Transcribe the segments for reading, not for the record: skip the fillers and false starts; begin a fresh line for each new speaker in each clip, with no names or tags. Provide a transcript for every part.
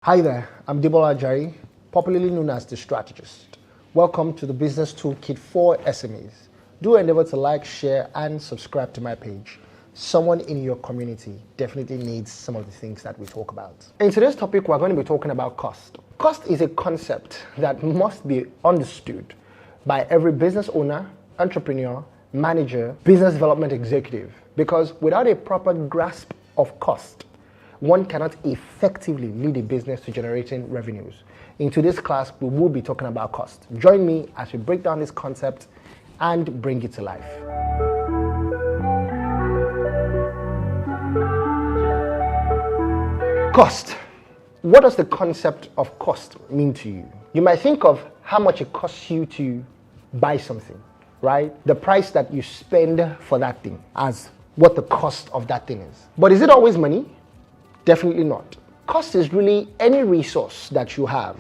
Hi there, I'm Debola Ajayi, popularly known as The Strategist. Welcome to the Business Toolkit for SMEs. Do endeavor to like, share, and subscribe to my page. Someone in your community definitely needs some of the things that we talk about. In today's topic, we're going to be talking about cost. Cost is a concept that must be understood by every business owner, entrepreneur, manager, business development executive, because without a proper grasp of cost, one cannot effectively lead a business to generating revenues. In today's class, we will be talking about cost. Join me as we break down this concept and bring it to life. Cost. What does the concept of cost mean to you? You might think of how much it costs you to buy something, right? The price that you spend for that thing as what the cost of that thing is. But is it always money? Definitely not. Cost is really any resource that you have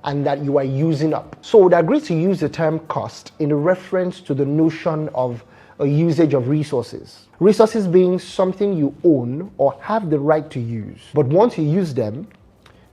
and that you are using up. So I would agree to use the term cost in reference to the notion of a usage of resources. Resources being something you own or have the right to use. But once you use them,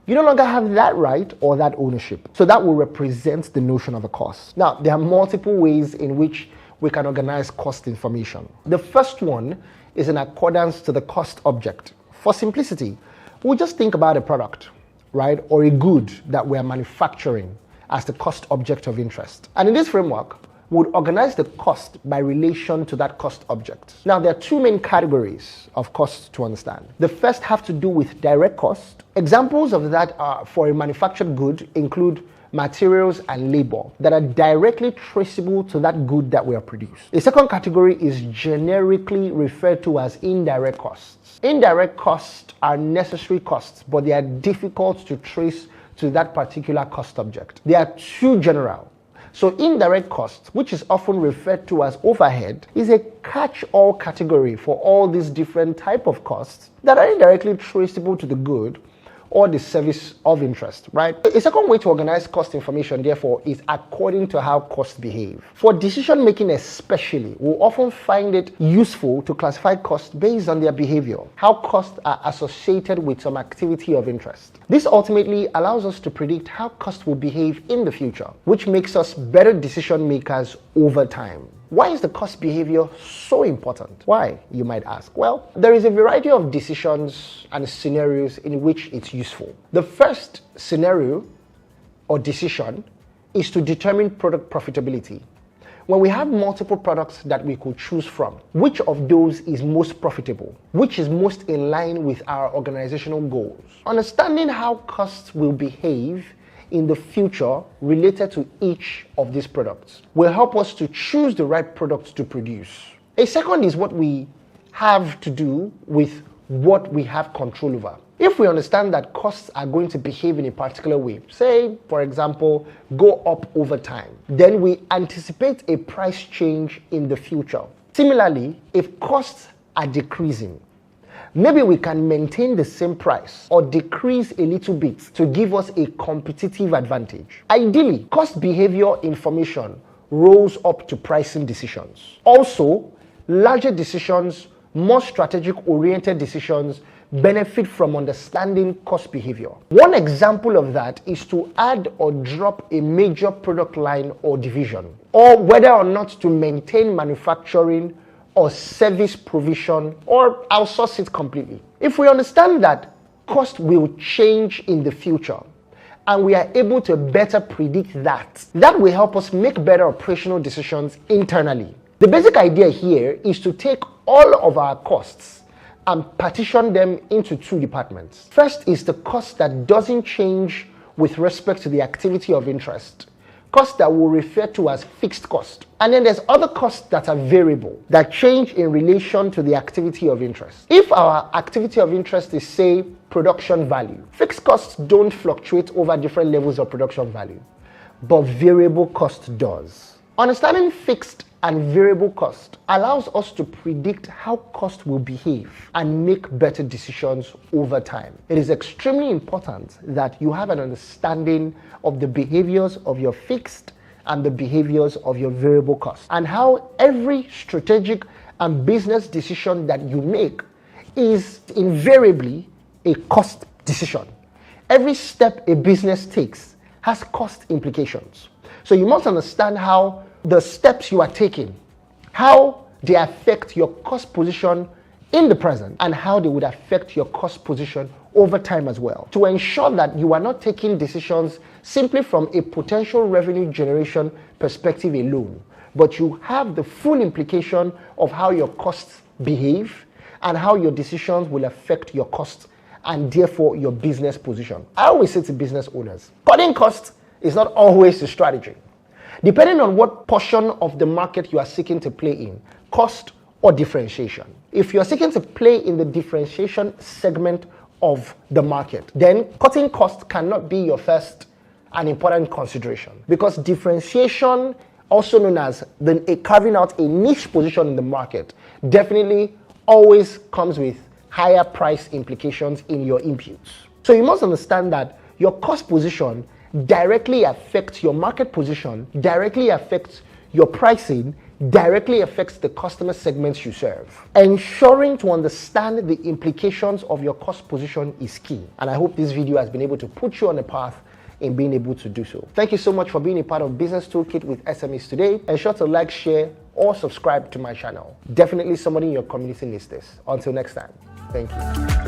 you no longer have that right or that ownership. So that will represent the notion of a cost. Now, there are multiple ways in which we can organize cost information. The first one is in accordance to the cost object. For simplicity, we'll just think about a product, right, or a good that we are manufacturing as the cost object of interest. And in this framework, we'll organize the cost by relation to that cost object. Now, there are two main categories of cost to understand. The first have to do with direct cost. Examples of that are for a manufactured good include materials and labor that are directly traceable to that good that we are producing. The second category is generically referred to as indirect costs. Indirect costs are necessary costs, but they are difficult to trace to that particular cost object. They are too general. So indirect costs, which is often referred to as overhead, is a catch-all category for all these different type of costs that are indirectly traceable to the good or the service of interest, right? A second way to organize cost information, therefore, is according to how costs behave. For decision making especially, we'll often find it useful to classify costs based on their behavior, how costs are associated with some activity of interest. This ultimately allows us to predict how costs will behave in the future, which makes us better decision makers over time. Why is the cost behavior so important? Why, you might ask? Well, there is a variety of decisions and scenarios in which it's useful. The first scenario or decision is to determine product profitability. When we have multiple products that we could choose from, which of those is most profitable? Which is most in line with our organizational goals? Understanding how costs will behave in the future related to each of these products will help us to choose the right products to produce. A second is what we have to do with what we have control over. If we understand that costs are going to behave in a particular way, say, for example, go up over time, then we anticipate a price change in the future. Similarly, if costs are decreasing, maybe we can maintain the same price or decrease a little bit to give us a competitive advantage. Ideally, cost behavior information rolls up to pricing decisions. Also, larger decisions, more strategic-oriented decisions benefit from understanding cost behavior. One example of that is to add or drop a major product line or division, or whether or not to maintain manufacturing or service provision, or outsource it completely. If we understand that cost will change in the future, and we are able to better predict that will help us make better operational decisions internally. The basic idea here is to take all of our costs and partition them into two departments. First is the cost that doesn't change with respect to the activity of interest, costs that we'll refer to as fixed cost. And then there's other costs that are variable, that change in relation to the activity of interest. If our activity of interest is, say, production value, fixed costs don't fluctuate over different levels of production value, but variable cost does. Understanding fixed and variable cost allows us to predict how cost will behave and make better decisions over time. It is extremely important that you have an understanding of the behaviors of your fixed and the behaviors of your variable cost, and how every strategic and business decision that you make is invariably a cost decision. Every step a business takes has cost implications. So you must understand how the steps you are taking, how they affect your cost position in the present and how they would affect your cost position over time as well, to ensure that you are not taking decisions simply from a potential revenue generation perspective alone, but you have the full implication of how your costs behave and how your decisions will affect your costs and therefore your business position. I always say to business owners, cutting costs is not always the strategy. Depending on what portion of the market you are seeking to play in, cost or differentiation. If you are seeking to play in the differentiation segment of the market, then cutting costs cannot be your first and important consideration, because differentiation, also known as carving out a niche position in the market, definitely always comes with higher price implications in your inputs. So you must understand that your cost position directly affects your market position, directly affects your pricing, directly affects the customer segments you serve. Ensuring to understand the implications of your cost position is key. And I hope this video has been able to put you on a path in being able to do so. Thank you so much for being a part of Business Toolkit with SMEs today. Ensure to like, share, or subscribe to my channel. Definitely somebody in your community needs this. Until next time, thank you.